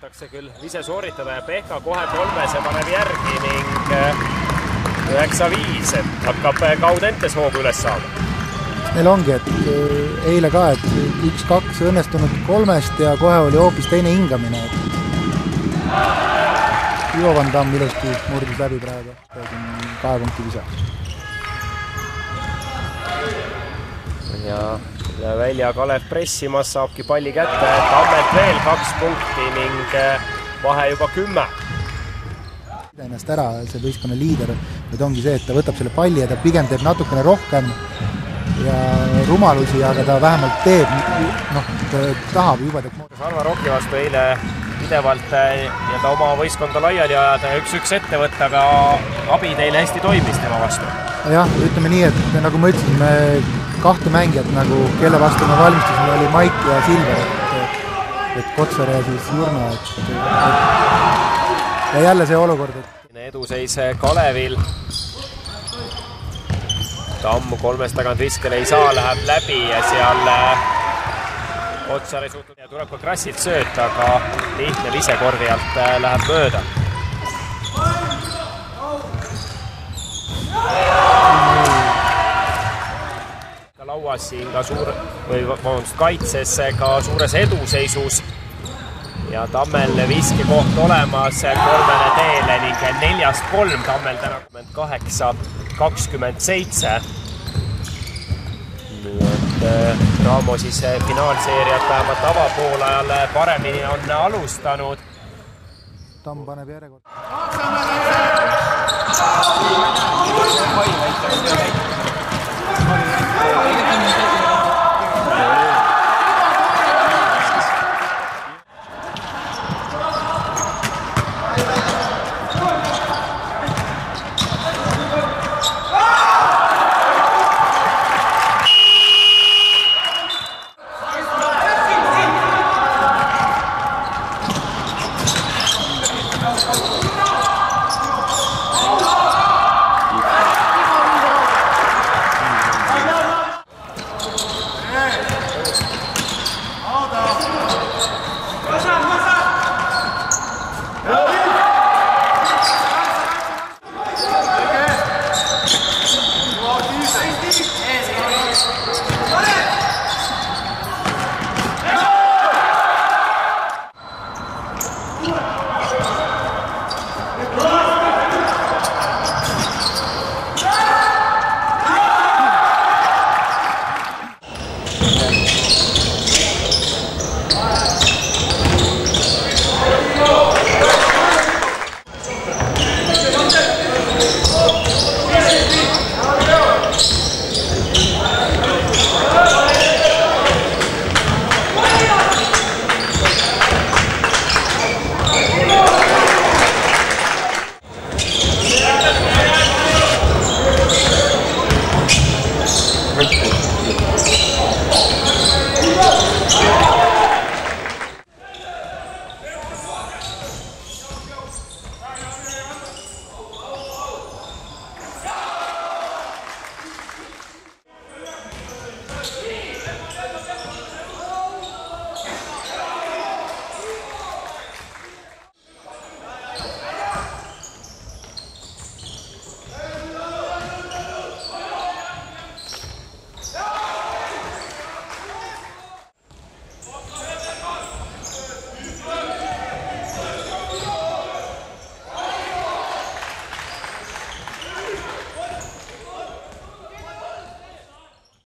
tahetakse küll ise sooritada ja Pehka kohe kolmese paneb järgi ning 9-5, et hakkab Gaudentes hoogu üles saama. Neil ongi, et eile ka, et 1-2 õnnestunud kolmest ja kohe oli hoopis teine hingamine. Ivo Van Damm ilusti murdis läbi praegu, siin 2 punkti visa. Ja välja Kalev pressimas saabki palli kätte, Tammelt veel 2 punkti ning vahe juba 10. Ennast ära, see võistkonna liider, et ongi see, et ta võtab selle palli ja ta pigem teeb natukene rohkem ja rumalusi, aga ta vähemalt teeb, ta tahab juba teeb. Sarva Rocki vastu eile pidevalt ja ta oma võistkonda laiali ajada ja 1-1 ette võtta, aga abi teile hästi toimis tema vastu. Jah, ütleme nii, et nagu ma ütlesin, me 2 mängijat, nagu kelle vastu me valmistasime, oli Maik ja Silver, et Kotsar ja siis Jurno. Ja jälle see olukord, et eduseis Kalevil. Tamm 3 tagant viskele ei saa, läheb läbi ja seal Kotsar ei suutnud ja tuleb ka Krassilt sööt, aga lihtne visekorvi alt läheb mööda. Lauas siin ka kaitses ka suures eduseisus ja Tammel viskekoht olemas kolmene teele ning 4-3 Tammel täna 28-27. Nii et Raamo siis finaalseeriat vähemalt avapoolajal paremini on alustanud. Tamm paneb järjekord.